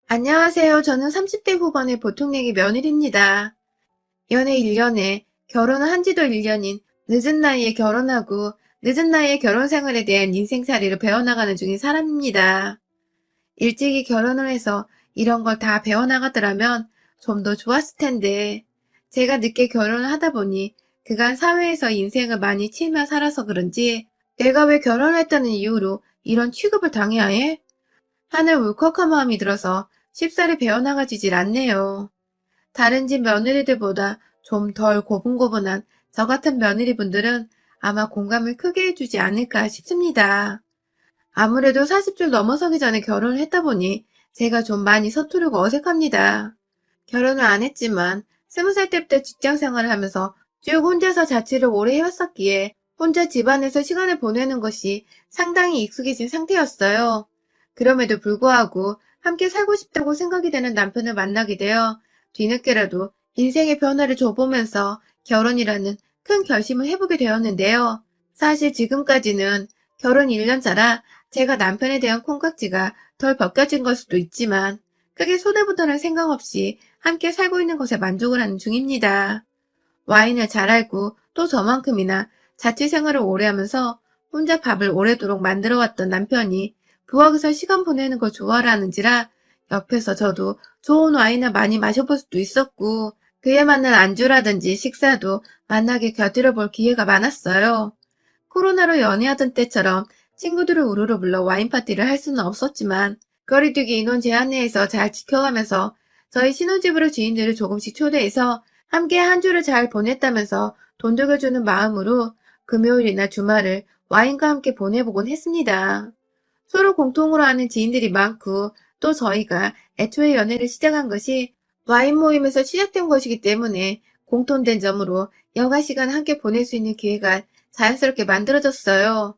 안녕하세요. 저는 30대 후반의 보통내기 며느리입니다. 연애 1년에 결혼을 한 지도 1년인 늦은 나이에 결혼하고 늦은 나이에 결혼 생활에 대한 인생살이를 배워나가는 중인 사람입니다. 일찍이 결혼을 해서 이런 걸 다 배워나가더라면 좀 더 좋았을 텐데 제가 늦게 결혼을 하다 보니 그간 사회에서 인생을 많이 치며 살아서 그런지 내가 왜 결혼을 했다는 이유로 이런 취급을 당해야 해? 하는 울컥한 마음이 들어서 쉽사리 배워나가지질 않네요. 다른 집 며느리들보다 좀 덜 고분고분한 저 같은 며느리분들은 아마 공감을 크게 해주지 않을까 싶습니다. 아무래도 40줄 넘어서기 전에 결혼을 했다 보니 제가 좀 많이 서투르고 어색합니다. 결혼을 안 했지만 20살 때부터 직장 생활을 하면서 쭉 혼자서 자취를 오래 해왔었기에 혼자 집안에서 시간을 보내는 것이 상당히 익숙해진 상태였어요. 그럼에도 불구하고 함께 살고 싶다고 생각이 되는 남편을 만나게 되어 뒤늦게라도 인생의 변화를 줘보면서 결혼이라는 큰 결심을 해보게 되었는데요. 사실 지금까지는 결혼 1년 차라 제가 남편에 대한 콩깍지가 덜 벗겨진 걸 수도 있지만 크게 손해보다는 생각 없이 함께 살고 있는 것에 만족을 하는 중입니다. 와인을 잘 알고 또 저만큼이나 자취 생활을 오래 하면서 혼자 밥을 오래도록 만들어왔던 남편이 부엌에서 시간 보내는 걸 좋아하는지라 옆에서 저도 좋은 와인을 많이 마셔볼 수도 있었고 그에 맞는 안주라든지 식사도 만나게 곁들여 볼 기회가 많았어요. 코로나로 연애하던 때처럼 친구들을 우르르 불러 와인 파티를 할 수는 없었지만 거리두기 인원 제한 내에서 잘 지켜가면서 저희 신혼집으로 지인들을 조금씩 초대해서 함께 한 주를 잘 보냈다면서 돈 들여주는 마음으로 금요일이나 주말을 와인과 함께 보내보곤 했습니다. 서로 공통으로 아는 지인들이 많고 또 저희가 애초에 연애를 시작한 것이 와인 모임에서 시작된 것이기 때문에 공통된 점으로 여가 시간 함께 보낼 수 있는 기회가 자연스럽게 만들어졌어요.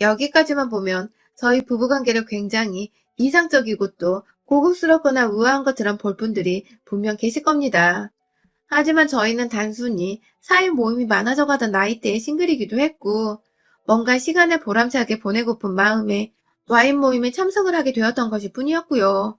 여기까지만 보면 저희 부부관계를 굉장히 이상적이고 또 고급스럽거나 우아한 것처럼 볼 분들이 분명 계실 겁니다. 하지만 저희는 단순히 사회 모임이 많아져 가던 나이대의 싱글이기도 했고 뭔가 시간을 보람차게 보내고픈 마음에 와인 모임에 참석을 하게 되었던 것일 뿐이었고요.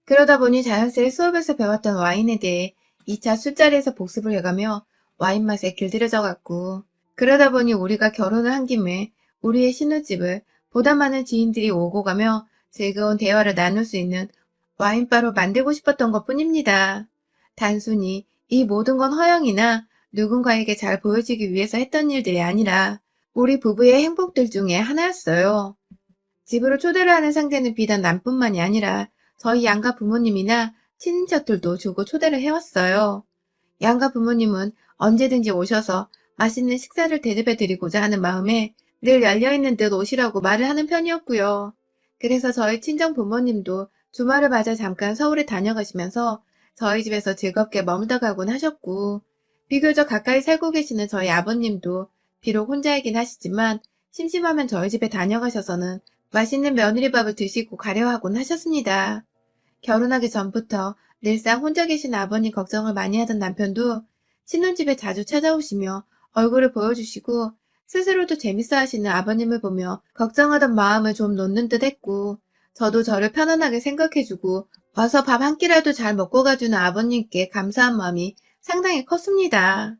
그러다 보니 자연스레 수업에서 배웠던 와인에 대해 2차 술자리에서 복습을 해가며 와인 맛에 길들여져 갔고 그러다 보니 우리가 결혼을 한 김에 우리의 신혼집을 보다 많은 지인들이 오고 가며 즐거운 대화를 나눌 수 있는 와인바로 만들고 싶었던 것 뿐입니다. 단순히 이 모든 건 허영이나 누군가에게 잘 보여지기 위해서 했던 일들이 아니라 우리 부부의 행복들 중에 하나였어요. 집으로 초대를 하는 상대는 비단 남뿐만이 아니라 저희 양가 부모님이나 친인척들도 주고 초대를 해왔어요. 양가 부모님은 언제든지 오셔서 맛있는 식사를 대접해드리고자 하는 마음에 늘 열려있는 듯 오시라고 말을 하는 편이었고요. 그래서 저희 친정 부모님도 주말을 맞아 잠깐 서울에 다녀가시면서 저희 집에서 즐겁게 머물다 가곤 하셨고 비교적 가까이 살고 계시는 저희 아버님도 비록 혼자이긴 하시지만 심심하면 저희 집에 다녀가셔서는 맛있는 며느리밥을 드시고 가려 하곤 하셨습니다. 결혼하기 전부터 늘상 혼자 계신 아버님 걱정을 많이 하던 남편도 신혼집에 자주 찾아오시며 얼굴을 보여주시고 스스로도 재밌어 하시는 아버님을 보며 걱정하던 마음을 좀 놓는 듯 했고 저도 저를 편안하게 생각해주고 와서 밥 한 끼라도 잘 먹고 가주는 아버님께 감사한 마음이 상당히 컸습니다.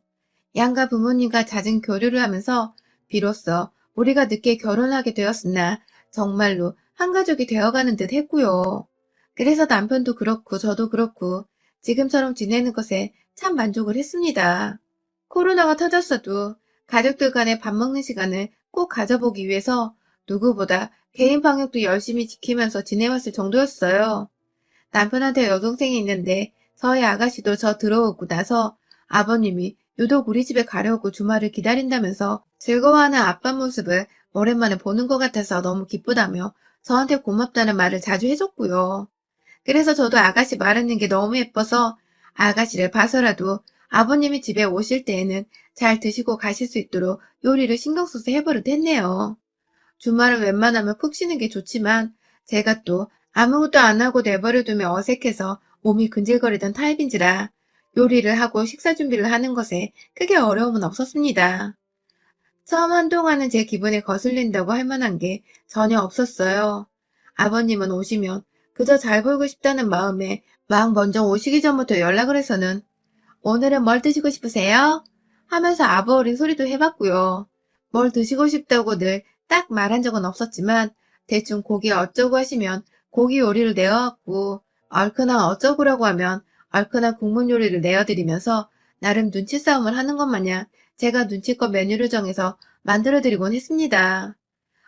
양가 부모님과 잦은 교류를 하면서 비로소 우리가 늦게 결혼하게 되었으나 정말로 한 가족이 되어가는 듯 했고요. 그래서 남편도 그렇고 저도 그렇고 지금처럼 지내는 것에 참 만족을 했습니다. 코로나가 터졌어도 가족들 간의 밥 먹는 시간을 꼭 가져보기 위해서 누구보다 개인 방역도 열심히 지키면서 지내왔을 정도였어요. 남편한테 여동생이 있는데 저희 아가씨도 저 들어오고 나서 아버님이 유독 우리 집에 가려고 주말을 기다린다면서 즐거워하는 아빠 모습을 오랜만에 보는 것 같아서 너무 기쁘다며 저한테 고맙다는 말을 자주 해줬고요. 그래서 저도 아가씨 말하는 게 너무 예뻐서 아가씨를 봐서라도 아버님이 집에 오실 때에는 잘 드시고 가실 수 있도록 요리를 신경 써서 해버릇했네요. 주말은 웬만하면 푹 쉬는 게 좋지만 제가 또 아무것도 안 하고 내버려두면 어색해서 몸이 근질거리던 타입인지라 요리를 하고 식사 준비를 하는 것에 크게 어려움은 없었습니다. 처음 한동안은 제 기분에 거슬린다고 할 만한 게 전혀 없었어요. 아버님은 오시면 그저 잘 보이고 싶다는 마음에 막 먼저 오시기 전부터 연락을 해서는 오늘은 뭘 드시고 싶으세요? 하면서 아부어린 소리도 해봤고요. 뭘 드시고 싶다고 늘 딱 말한 적은 없었지만 대충 고기 어쩌고 하시면 고기 요리를 내어왔고 얼큰한 어쩌고라고 하면 얼큰한 국물 요리를 내어드리면서 나름 눈치 싸움을 하는 것 마냥 제가 눈치껏 메뉴를 정해서 만들어드리곤 했습니다.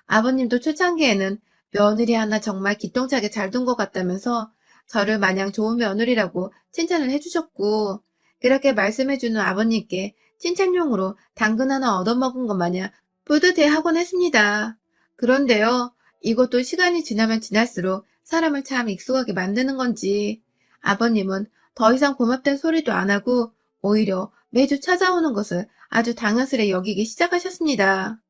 아버님도 초창기에는 며느리 하나 정말 기똥차게 잘 둔 것 같다면서 저를 마냥 좋은 며느리라고 칭찬을 해주셨고, 그렇게 말씀해주는 아버님께 칭찬용으로 당근 하나 얻어먹은 것 마냥 뿌듯해하곤 했습니다. 그런데요, 이것도 시간이 지나면 지날수록 사람을 참 익숙하게 만드는 건지 아버님은 더 이상 고맙다는 소리도 안 하고 오히려 매주 찾아오는 것을 아주 당연스레 여기기 시작하셨습니다.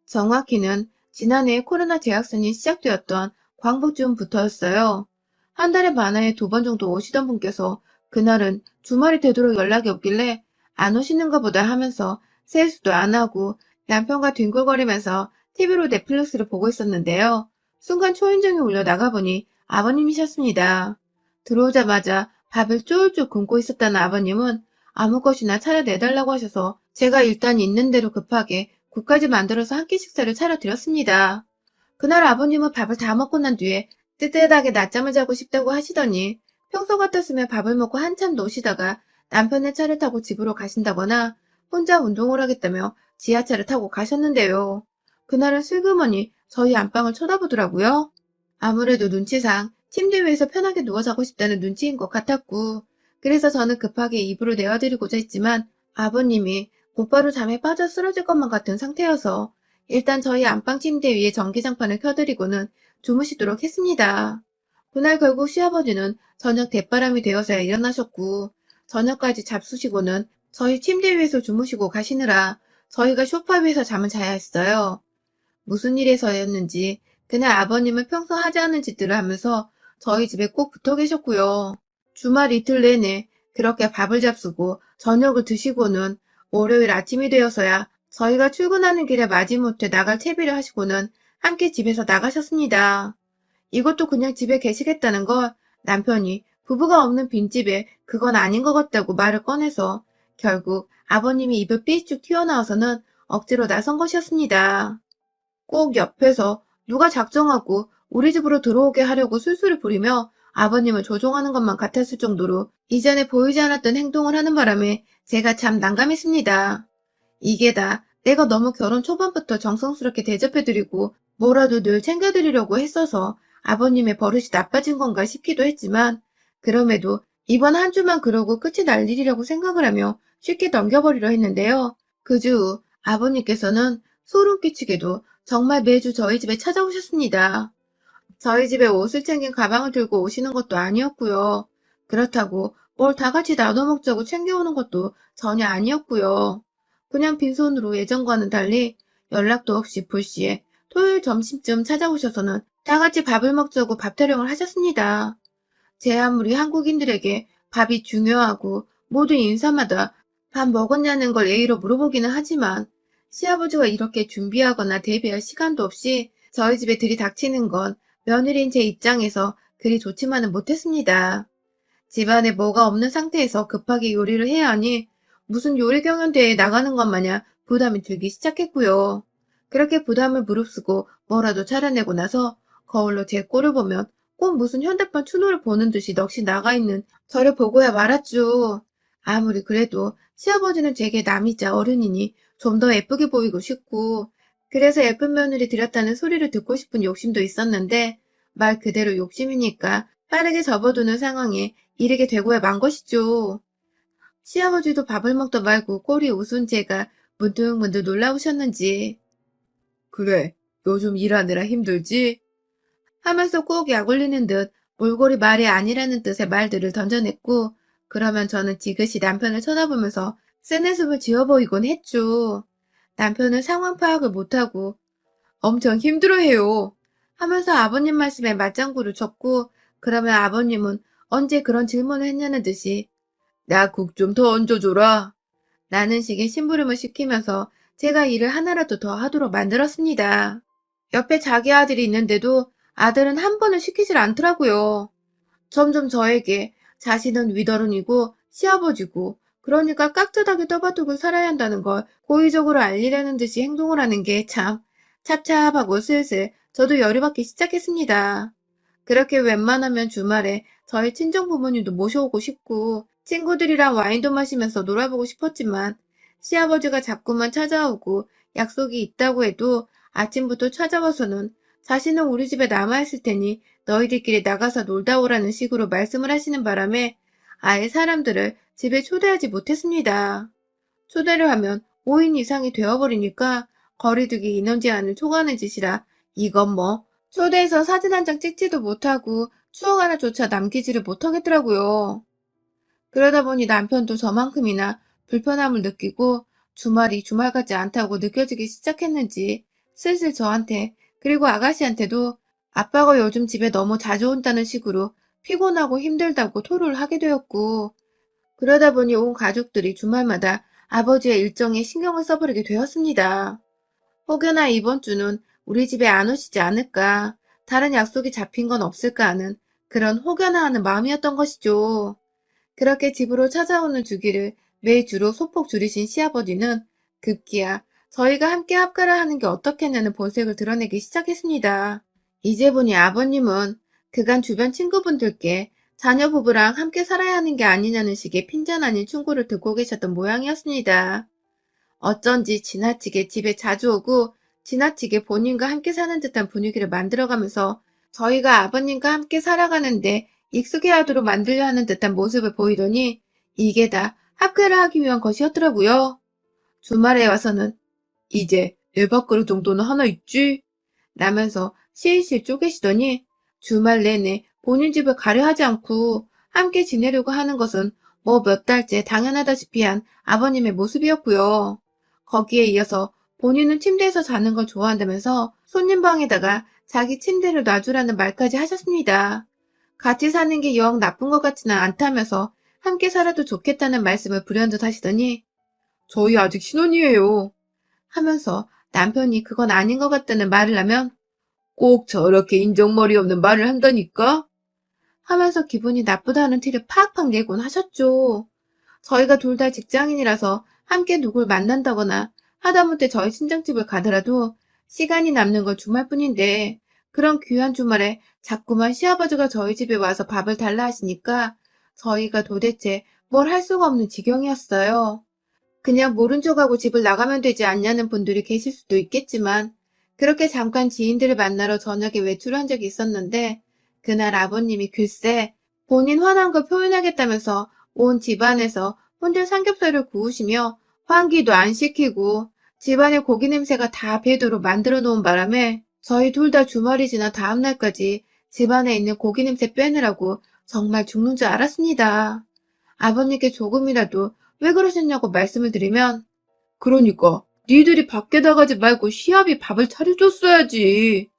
정확히는 지난해 코로나 재확산이 시작되었던 광복쯤부터였어요. 한 달에 많아야 2번 정도 오시던 분께서 그날은 주말이 되도록 연락이 없길래 안 오시는가 보다 하면서 세수도 안 하고 남편과 뒹굴거리면서 TV로 넷플릭스를 보고 있었는데요. 순간 초인종이 울려 나가보니 아버님이셨습니다. 들어오자마자 밥을 쫄쫄 굶고 있었다는 아버님은 아무 것이나 차려내달라고 하셔서 제가 일단 있는 대로 급하게 국까지 만들어서 한 끼 식사를 차려드렸습니다. 그날 아버님은 밥을 다 먹고 난 뒤에 뜨뜻하게 낮잠을 자고 싶다고 하시더니 평소 같았으면 밥을 먹고 한참 노시다가 남편의 차를 타고 집으로 가신다거나 혼자 운동을 하겠다며 지하철을 타고 가셨는데요. 그날은 슬그머니 저희 안방을 쳐다보더라고요. 아무래도 눈치상 침대 위에서 편하게 누워 자고 싶다는 눈치인 것 같았고, 그래서 저는 급하게 이불을 내어드리고자 했지만 아버님이 곧바로 잠에 빠져 쓰러질 것만 같은 상태여서 일단 저희 안방 침대 위에 전기장판을 켜드리고는 주무시도록 했습니다. 그날 결국 시아버지는 저녁 대바람이 되어서야 일어나셨고 저녁까지 잡수시고는 저희 침대 위에서 주무시고 가시느라 저희가 소파 위에서 잠을 자야 했어요. 무슨 일에서였는지 그날 아버님은 평소 하지 않은 짓들을 하면서 저희 집에 꼭 붙어 계셨고요. 주말 이틀 내내 그렇게 밥을 잡수고 저녁을 드시고는 월요일 아침이 되어서야 저희가 출근하는 길에 마지못해 나갈 채비를 하시고는 함께 집에서 나가셨습니다. 이것도 그냥 집에 계시겠다는 걸 남편이 부부가 없는 빈집에 그건 아닌 것 같다고 말을 꺼내서 결국 아버님이 입을 삐쭉 튀어나와서는 억지로 나선 것이었습니다. 꼭 옆에서 누가 작정하고 우리 집으로 들어오게 하려고 술술을 부리며 아버님을 조종하는 것만 같았을 정도로 이전에 보이지 않았던 행동을 하는 바람에 제가 참 난감했습니다. 이게 다 내가 너무 결혼 초반부터 정성스럽게 대접해드리고 뭐라도 늘 챙겨드리려고 했어서 아버님의 버릇이 나빠진 건가 싶기도 했지만 그럼에도 이번 한 주만 그러고 끝이 날 일이라고 생각을 하며 쉽게 넘겨버리려 했는데요. 그 주 아버님께서는 소름 끼치게도 정말 매주 저희 집에 찾아오셨습니다. 저희 집에 옷을 챙긴 가방을 들고 오시는 것도 아니었고요. 그렇다고 뭘 다 같이 나눠 먹자고 챙겨오는 것도 전혀 아니었고요. 그냥 빈손으로 예전과는 달리 연락도 없이 불시에 토요일 점심쯤 찾아오셔서는 다 같이 밥을 먹자고 밥 타령을 하셨습니다. 제 아무리 한국인들에게 밥이 중요하고 모든 인사마다 밥 먹었냐는 걸 예의로 물어보기는 하지만 시아버지가 이렇게 준비하거나 대비할 시간도 없이 저희 집에 들이닥치는 건 며느리인 제 입장에서 그리 좋지만은 못했습니다. 집안에 뭐가 없는 상태에서 급하게 요리를 해야 하니 무슨 요리 경연대회에 나가는 것 마냥 부담이 들기 시작했고요. 그렇게 부담을 무릅쓰고 뭐라도 차려내고 나서 거울로 제 꼴을 보면 꼭 무슨 현대판 추노를 보는 듯이 넋이 나가 있는 저를 보고야 말았죠. 아무리 그래도 시아버지는 제게 남이자 어른이니 좀 더 예쁘게 보이고 싶고 그래서 예쁜 며느리 들였다는 소리를 듣고 싶은 욕심도 있었는데 말 그대로 욕심이니까 빠르게 접어두는 상황에 이르게 되고야 만 것이죠. 시아버지도 밥을 먹다 말고 꼴이 우스운 제가 문득문득 놀라우셨는지 그래, 요즘 일하느라 힘들지? 하면서 꼭 약올리는 듯 몰골이 말이 아니라는 뜻의 말들을 던져냈고 그러면 저는 지그시 남편을 쳐다보면서 쓴내숨을 지어 보이곤 했죠. 남편은 상황 파악을 못하고 엄청 힘들어해요 하면서 아버님 말씀에 맞장구를 쳤고 그러면 아버님은 언제 그런 질문을 했냐는 듯이 나 국 좀 더 얹어줘라 라는 식의 심부름을 시키면서 제가 일을 하나라도 더 하도록 만들었습니다. 옆에 자기 아들이 있는데도 아들은 한 번을 시키질 않더라고요. 점점 저에게 자신은 위더른이고 시아버지고 그러니까 깍듯하게 떠받들고 살아야 한다는 걸 고의적으로 알리려는 듯이 행동을 하는 게 참 찹찹하고 슬슬 저도 열이 받기 시작했습니다. 그렇게 웬만하면 주말에 저희 친정 부모님도 모셔오고 싶고 친구들이랑 와인도 마시면서 놀아보고 싶었지만 시아버지가 자꾸만 찾아오고 약속이 있다고 해도 아침부터 찾아와서는 자신은 우리 집에 남아있을 테니 너희들끼리 나가서 놀다 오라는 식으로 말씀을 하시는 바람에 아예 사람들을 집에 초대하지 못했습니다. 초대를 하면 5인 이상이 되어버리니까 거리두기 인원 제한을 초과하는 짓이라 이건 뭐 초대해서 사진 한 장 찍지도 못하고 추억 하나조차 남기지를 못하겠더라고요. 그러다 보니 남편도 저만큼이나 불편함을 느끼고 주말이 주말 같지 않다고 느껴지기 시작했는지 슬슬 저한테 그리고 아가씨한테도 아빠가 요즘 집에 너무 자주 온다는 식으로 피곤하고 힘들다고 토로를 하게 되었고 그러다 보니 온 가족들이 주말마다 아버지의 일정에 신경을 써버리게 되었습니다. 혹여나 이번 주는 우리 집에 안 오시지 않을까, 다른 약속이 잡힌 건 없을까 하는 그런 혹여나 하는 마음이었던 것이죠. 그렇게 집으로 찾아오는 주기를 매주로 소폭 줄이신 시아버지는 급기야 저희가 함께 합가를 하는 게 어떻겠냐는 본색을 드러내기 시작했습니다. 이제 보니 아버님은 그간 주변 친구분들께 자녀 부부랑 함께 살아야 하는 게 아니냐는 식의 핀잔 아닌 충고를 듣고 계셨던 모양이었습니다. 어쩐지 지나치게 집에 자주 오고 지나치게 본인과 함께 사는 듯한 분위기를 만들어가면서 저희가 아버님과 함께 살아가는데 익숙해하도록 만들려 하는 듯한 모습을 보이더니 이게 다 합가를 하기 위한 것이었더라고요. 주말에 와서는 이제 내 밥그릇 정도는 하나 있지? 라면서 실실 쪼개시더니 주말 내내 본인 집을 가려 하지 않고 함께 지내려고 하는 것은 뭐 몇 달째 당연하다시피 한 아버님의 모습이었고요. 거기에 이어서 본인은 침대에서 자는 걸 좋아한다면서 손님 방에다가 자기 침대를 놔주라는 말까지 하셨습니다. 같이 사는 게 영 나쁜 것 같지는 않다면서 함께 살아도 좋겠다는 말씀을 불현듯 하시더니 저희 아직 신혼이에요 하면서 남편이 그건 아닌 것 같다는 말을 하면 꼭 저렇게 인정머리 없는 말을 한다니까? 하면서 기분이 나쁘다는 티를 팍팍 내곤 하셨죠. 저희가 둘 다 직장인이라서 함께 누굴 만난다거나 하다못해 저희 친정집을 가더라도 시간이 남는 건 주말뿐인데 그런 귀한 주말에 자꾸만 시아버지가 저희 집에 와서 밥을 달라 하시니까 저희가 도대체 뭘 할 수가 없는 지경이었어요. 그냥 모른 척하고 집을 나가면 되지 않냐는 분들이 계실 수도 있겠지만 그렇게 잠깐 지인들을 만나러 저녁에 외출을 한 적이 있었는데 그날 아버님이 글쎄 본인 화난 걸 표현하겠다면서 온 집안에서 혼자 삼겹살을 구우시며 환기도 안 시키고 집안에 고기 냄새가 다 배도록 만들어 놓은 바람에 저희 둘 다 주말이 지나 다음 날까지 집안에 있는 고기 냄새 빼느라고 정말 죽는 줄 알았습니다. 아버님께 조금이라도 왜 그러셨냐고 말씀을 드리면 그러니까 니들이 밖에 나가지 말고 시합이 밥을 차려줬어야지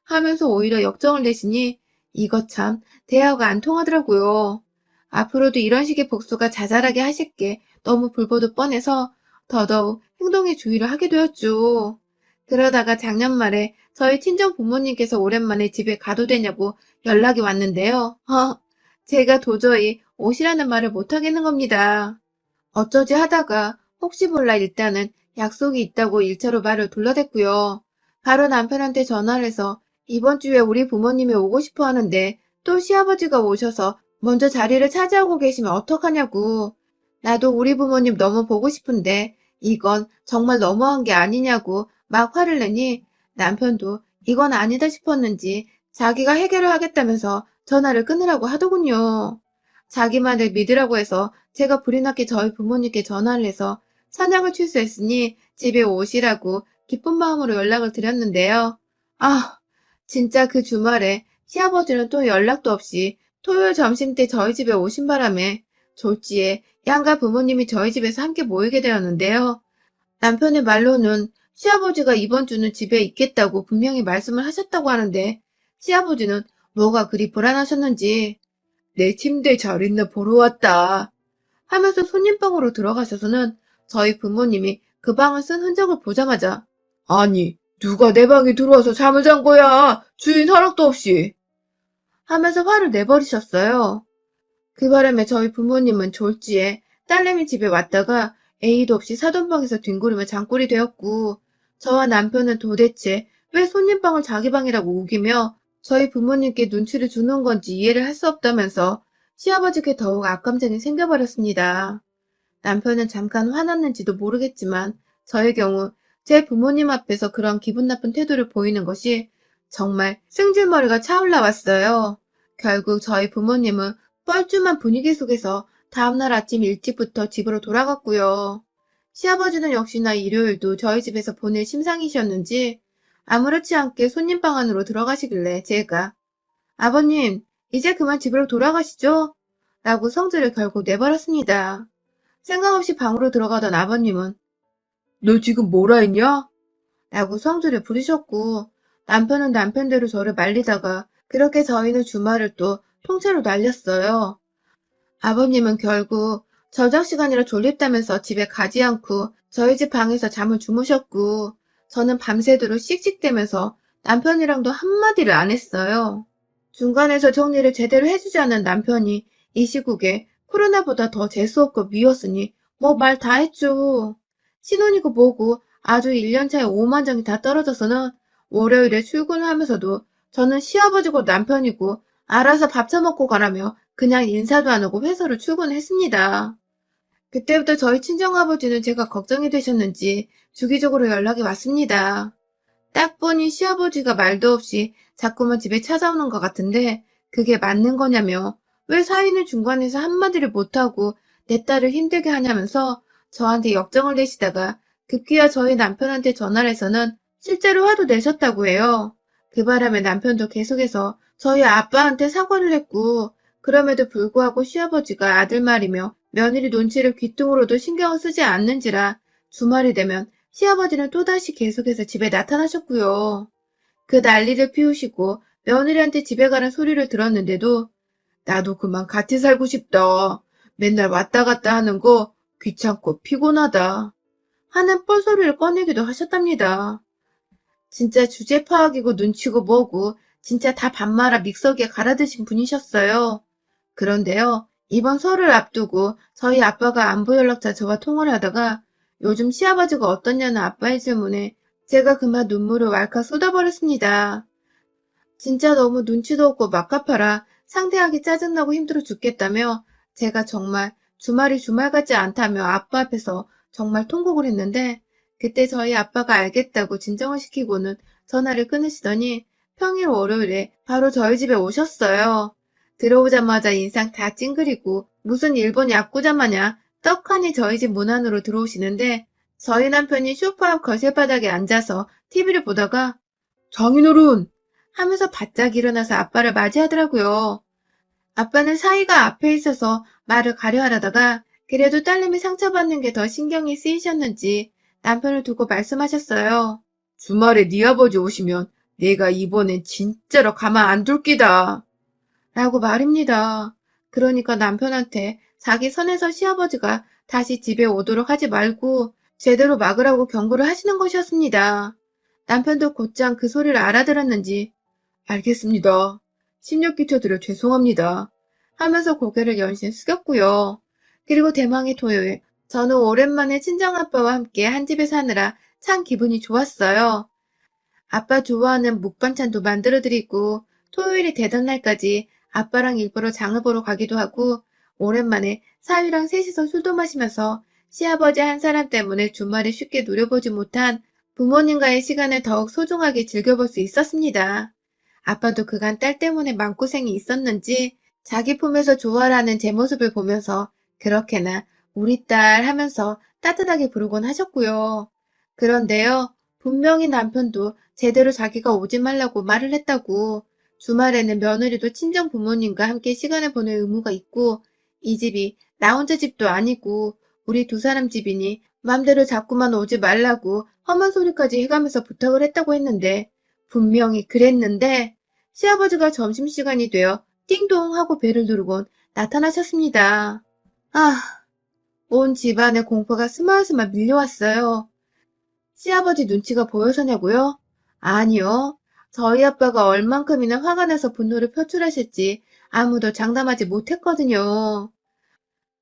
하면서 오히려 역정을 내시니 이거 참 대화가 안 통하더라고요. 앞으로도 이런 식의 복수가 자잘하게 하실 게 너무 불보듯 뻔해서 더더욱 행동에 주의를 하게 되었죠. 그러다가 작년 말에 저희 친정 부모님께서 오랜만에 집에 가도 되냐고 연락이 왔는데요. 제가 도저히 오시라는 말을 못하겠는 겁니다. 어쩌지 하다가 혹시 몰라 일단은 약속이 있다고 일차로 말을 둘러댔고요. 바로 남편한테 전화를 해서 이번 주에 우리 부모님이 오고 싶어 하는데 또 시아버지가 오셔서 먼저 자리를 차지하고 계시면 어떡하냐고. 나도 우리 부모님 너무 보고 싶은데 이건 정말 너무한 게 아니냐고 막 화를 내니 남편도 이건 아니다 싶었는지 자기가 해결을 하겠다면서 전화를 끊으라고 하더군요. 자기 말을 믿으라고 해서 제가 불이 났게 저희 부모님께 전화를 해서 사냥을 취소했으니 집에 오시라고 기쁜 마음으로 연락을 드렸는데요. 아, 진짜 그 주말에 시아버지는 또 연락도 없이 토요일 점심때 저희 집에 오신 바람에 졸지에 양가 부모님이 저희 집에서 함께 모이게 되었는데요. 남편의 말로는 시아버지가 이번 주는 집에 있겠다고 분명히 말씀을 하셨다고 하는데 시아버지는 뭐가 그리 불안하셨는지 내 침대 잘 있나 보러 왔다 하면서 손님방으로 들어가셔서는 저희 부모님이 그 방을 쓴 흔적을 보자마자 아니 누가 내 방에 들어와서 잠을 잔 거야? 주인 허락도 없이 하면서 화를 내버리셨어요. 그 바람에 저희 부모님은 졸지에 딸내미 집에 왔다가 A도 없이 사돈방에서 뒹구르며 장꼴이 되었고, 저와 남편은 도대체 왜 손님방을 자기 방이라고 우기며 저희 부모님께 눈치를 주는 건지 이해를 할 수 없다면서 시아버지께 더욱 악감정이 생겨버렸습니다. 남편은 잠깐 화났는지도 모르겠지만 저의 경우 제 부모님 앞에서 그런 기분 나쁜 태도를 보이는 것이 정말 승질머리가 차올라 왔어요. 결국 저희 부모님은 뻘쭘한 분위기 속에서 다음날 아침 일찍부터 집으로 돌아갔고요. 시아버지는 역시나 일요일도 저희 집에서 보낼 심상이셨는지 아무렇지 않게 손님방 안으로 들어가시길래 제가 아버님, 이제 그만 집으로 돌아가시죠? 라고 성질을 결국 내버렸습니다. 생각 없이 방으로 들어가던 아버님은 너 지금 뭐라 했냐? 라고 성질을 부리셨고, 남편은 남편대로 저를 말리다가 그렇게 저희는 주말을 또 통째로 날렸어요. 아버님은 결국 저녁 시간이라 졸립다면서 집에 가지 않고 저희 집 방에서 잠을 주무셨고, 저는 밤새도록 씩씩대면서 남편이랑도 한마디를 안 했어요. 중간에서 정리를 제대로 해주지 않은 남편이 이 시국에 코로나보다 더 재수없고 미웠으니 뭐 말 다 했죠. 신혼이고 뭐고 아주 1년차에 오만정이 다 떨어져서는 월요일에 출근을 하면서도 저는 시아버지고 남편이고 알아서 밥 처먹고 가라며 그냥 인사도 안 하고 회사로 출근했습니다. 그때부터 저희 친정아버지는 제가 걱정이 되셨는지 주기적으로 연락이 왔습니다. 딱 보니 시아버지가 말도 없이 자꾸만 집에 찾아오는 것 같은데 그게 맞는 거냐며 왜 사위는 중간에서 한마디를 못하고 내 딸을 힘들게 하냐면서 저한테 역정을 내시다가 급기야 저희 남편한테 전화를 해서는 실제로 화도 내셨다고 해요. 그 바람에 남편도 계속해서 저희 아빠한테 사과를 했고, 그럼에도 불구하고 시아버지가 아들 말이며 며느리 눈치를 귀뚱으로도 신경을 쓰지 않는지라 주말이 되면 시아버지는 또다시 계속해서 집에 나타나셨고요. 그 난리를 피우시고 며느리한테 집에 가는 소리를 들었는데도 나도 그만 같이 살고 싶다. 맨날 왔다 갔다 하는 거 귀찮고 피곤하다. 하는 뻘소리를 꺼내기도 하셨답니다. 진짜 주제 파악이고 눈치고 뭐고 진짜 다 반말아 믹서기에 갈아드신 분이셨어요. 그런데요, 이번 설을 앞두고 저희 아빠가 안부 연락자 저와 통화를 하다가 요즘 시아버지가 어떠냐는 아빠의 질문에 제가 그만 눈물을 왈칵 쏟아버렸습니다. 진짜 너무 눈치도 없고 막가파라 상대하기 짜증나고 힘들어 죽겠다며 제가 정말 주말이 주말 같지 않다며 아빠 앞에서 정말 통곡을 했는데 그때 저희 아빠가 알겠다고 진정을 시키고는 전화를 끊으시더니 평일 월요일에 바로 저희 집에 오셨어요. 들어오자마자 인상 다 찡그리고 무슨 일본 야쿠자 마냥 떡하니 저희 집 문 안으로 들어오시는데 저희 남편이 소파 앞 거실 바닥에 앉아서 TV를 보다가 장인어른! 하면서 바짝 일어나서 아빠를 맞이하더라고요. 아빠는 사이가 앞에 있어서 말을 가려 하려다가 그래도 딸내미 상처받는 게 더 신경이 쓰이셨는지 남편을 두고 말씀하셨어요. 주말에 네 아버지 오시면 내가 이번엔 진짜로 가만 안 둘 기다. 라고 말입니다. 그러니까 남편한테 자기 선에서 시아버지가 다시 집에 오도록 하지 말고 제대로 막으라고 경고를 하시는 것이었습니다. 남편도 곧장 그 소리를 알아들었는지 알겠습니다. 심력 끼쳐드려 죄송합니다. 하면서 고개를 연신 숙였고요. 그리고 대망의 토요일, 저는 오랜만에 친정아빠와 함께 한 집에 사느라 참 기분이 좋았어요. 아빠 좋아하는 묵반찬도 만들어드리고 토요일이 되던 날까지 아빠랑 일부러 장을 보러 가기도 하고 오랜만에 사위랑 셋이서 술도 마시면서 시아버지 한 사람 때문에 주말에 쉽게 누려보지 못한 부모님과의 시간을 더욱 소중하게 즐겨볼 수 있었습니다. 아빠도 그간 딸 때문에 마음고생이 있었는지 자기 품에서 좋아라는 제 모습을 보면서 그렇게나 우리 딸 하면서 따뜻하게 부르곤 하셨고요. 그런데요, 분명히 남편도 제대로 자기가 오지 말라고 말을 했다고 주말에는 며느리도 친정 부모님과 함께 시간을 보낼 의무가 있고 이 집이 나 혼자 집도 아니고 우리 두 사람 집이니 맘대로 자꾸만 오지 말라고 험한 소리까지 해가면서 부탁을 했다고 했는데 분명히 그랬는데 시아버지가 점심시간이 되어 띵동 하고 벨을 누르곤 나타나셨습니다. 아, 온 집안의 공포가 스멀스멀 밀려왔어요. 시아버지 눈치가 보여서냐고요? 아니요. 저희 아빠가 얼만큼이나 화가 나서 분노를 표출하실지 아무도 장담하지 못했거든요.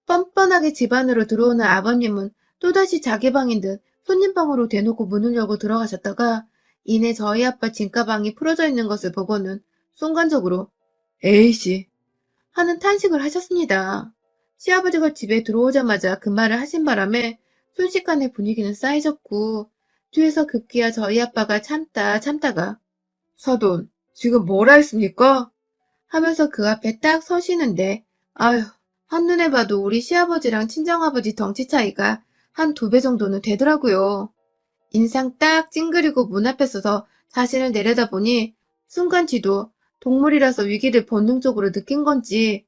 뻔뻔하게 집 안으로 들어오는 아버님은 또다시 자기 방인 듯 손님방으로 대놓고 문을 열고 들어가셨다가 이내 저희 아빠 짐가방이 풀어져 있는 것을 보고는 순간적으로 에이씨 하는 탄식을 하셨습니다. 시아버지가 집에 들어오자마자 그 말을 하신 바람에 순식간에 분위기는 싸해졌고 뒤에서 급기야 저희 아빠가 참다가 사돈 지금 뭐라 했습니까? 하면서 그 앞에 딱 서시는데 아휴 한눈에 봐도 우리 시아버지랑 친정아버지 덩치 차이가 한 2배 정도는 되더라고요. 인상 딱 찡그리고 문 앞에 서서 자신을 내려다보니 순간 지도 동물이라서 위기를 본능적으로 느낀 건지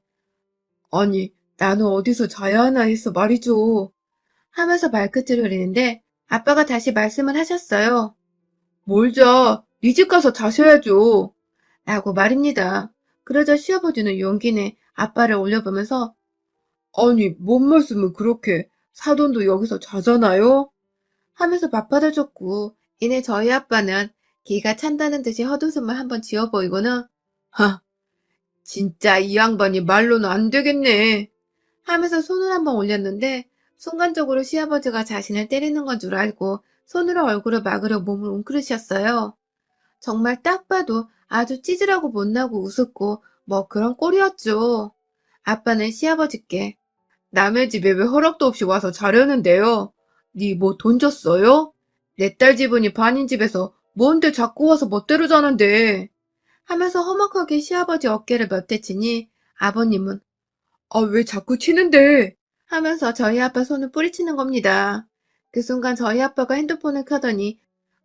아니 나는 어디서 자야 하나 해서 말이죠. 하면서 말끝을 흐리는데 아빠가 다시 말씀을 하셨어요. 뭘 자, 네 집 가서 자셔야죠. 라고 말입니다. 그러자 시아버지는 용기 내 아빠를 올려보면서 아니 뭔 말씀을 그렇게 사돈도 여기서 자잖아요? 하면서 맞받아줬고 이내 저희 아빠는 기가 찬다는 듯이 헛웃음을 한번 지어 보이고는 하 진짜 이 양반이 말로는 안 되겠네 하면서 손을 한번 올렸는데 순간적으로 시아버지가 자신을 때리는 건 줄 알고 손으로 얼굴을 막으려 몸을 웅크리셨어요. 정말 딱 봐도 아주 찌질하고 못나고 우습고 뭐 그런 꼴이었죠. 아빠는 시아버지께 남의 집에 왜 허락도 없이 와서 자려는데요? 니 뭐 돈 줬어요? 내 딸 집은이 반인 집에서 뭔데 자꾸 와서 멋대로 자는데? 하면서 험악하게 시아버지 어깨를 몇 대 치니 아버님은 아, 왜 자꾸 치는데? 하면서 저희 아빠 손을 뿌리치는 겁니다. 그 순간 저희 아빠가 핸드폰을 켜더니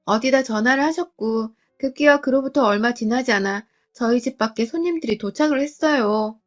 어디다 전화를 하셨고 급기야 그로부터 얼마 지나지 않아 저희 집 밖에 손님들이 도착을 했어요.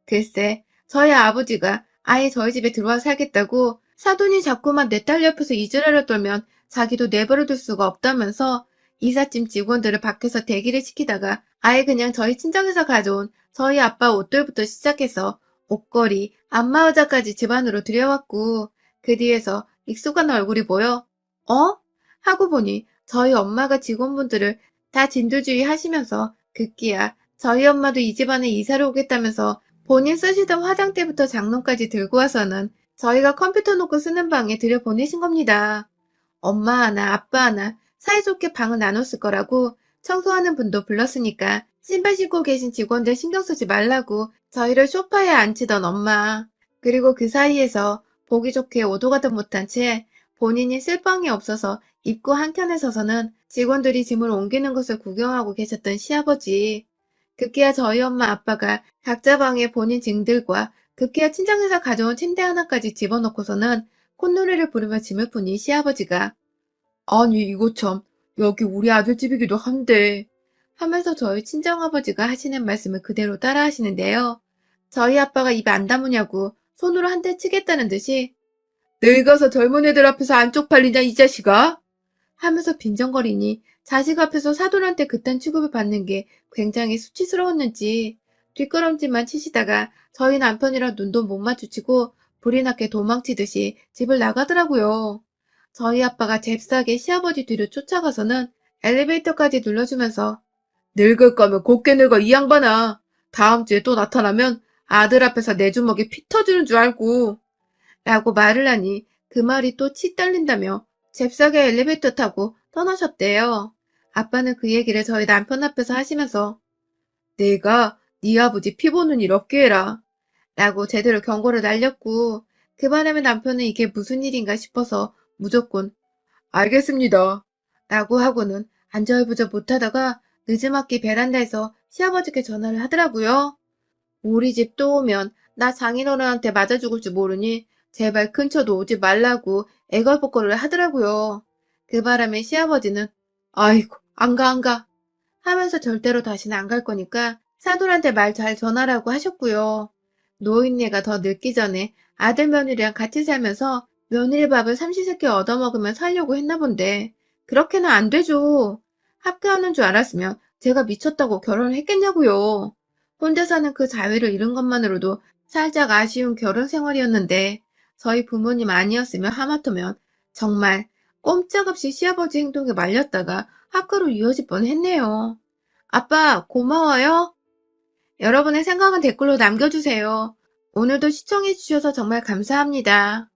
글쎄 저희 아버지가 아예 저희 집에 들어와 살겠다고 사돈이 자꾸만 내 딸 옆에서 이지랄을 떨면 자기도 내버려둘 수가 없다면서 이삿짐 직원들을 밖에서 대기를 시키다가 아예 그냥 저희 친정에서 가져온 저희 아빠 옷들부터 시작해서 옷걸이, 안마의자까지 집 안으로 들여왔고 그 뒤에서 익숙한 얼굴이 보여 어? 하고 보니 저희 엄마가 직원분들을 다 진두지휘 하시면서 급기야 저희 엄마도 이 집안에 이사를 오겠다면서 본인 쓰시던 화장대부터 장롱까지 들고 와서는 저희가 컴퓨터 놓고 쓰는 방에 들여보내신 겁니다. 엄마 하나, 아빠 하나 사이좋게 방을 나눴을 거라고 청소하는 분도 불렀으니까 신발 신고 계신 직원들 신경 쓰지 말라고 저희를 소파에 앉히던 엄마. 그리고 그 사이에서 보기 좋게 오도 가도 못한 채 본인이 쓸 방이 없어서 입구 한켠에 서서는 직원들이 짐을 옮기는 것을 구경하고 계셨던 시아버지. 급기야 저희 엄마 아빠가 각자 방에 본인 짐들과 급기야 친정에서 가져온 침대 하나까지 집어넣고서는 콧노래를 부르며 짐을 푸니 시아버지가 아니 이거 참 여기 우리 아들 집이기도 한데 하면서 저희 친정아버지가 하시는 말씀을 그대로 따라 하시는데요. 저희 아빠가 입에 안 다무냐고 손으로 한 대 치겠다는 듯이 늙어서 젊은 애들 앞에서 안 쪽팔리냐 이 자식아? 하면서 빈정거리니 자식 앞에서 사돈한테 그딴 취급을 받는 게 굉장히 수치스러웠는지 뒷걸음질만 치시다가 저희 남편이랑 눈도 못 마주치고 불이 났게 도망치듯이 집을 나가더라고요. 저희 아빠가 잽싸게 시아버지 뒤를 쫓아가서는 엘리베이터까지 눌러주면서 늙을 거면 곱게 늙어 이 양반아. 다음 주에 또 나타나면 아들 앞에서 내 주먹에 피 터지는 줄 알고 라고 말을 하니 그 말이 또 치 떨린다며 잽싸게 엘리베이터 타고 떠나셨대요. 아빠는 그 얘기를 저희 남편 앞에서 하시면서 내가 네 아버지 피 보는 일 없게 해라 라고 제대로 경고를 날렸고 그 바람에 남편은 이게 무슨 일인가 싶어서 무조건 알겠습니다 라고 하고는 안절부절 못하다가 늦지막히 베란다에서 시아버지께 전화를 하더라고요. 우리 집 또 오면 나 장인어른한테 맞아 죽을 줄 모르니 제발 근처도 오지 말라고 애걸복걸을 하더라고요. 그 바람에 시아버지는 아이고 안 가 하면서 절대로 다시는 안 갈 거니까 사돈한테 말 잘 전하라고 하셨고요. 노인네가 더 늙기 전에 아들 며느리랑 같이 살면서 며느리 밥을 삼시세끼 얻어먹으며 살려고 했나 본데 그렇게는 안 되죠. 합격하는 줄 알았으면 제가 미쳤다고 결혼을 했겠냐고요. 혼자 사는 그 자유를 잃은 것만으로도 살짝 아쉬운 결혼 생활이었는데 저희 부모님 아니었으면 하마터면 정말 꼼짝없이 시아버지 행동에 말렸다가 학교로 이어질 뻔했네요. 아빠, 고마워요. 여러분의 생각은 댓글로 남겨주세요. 오늘도 시청해주셔서 정말 감사합니다.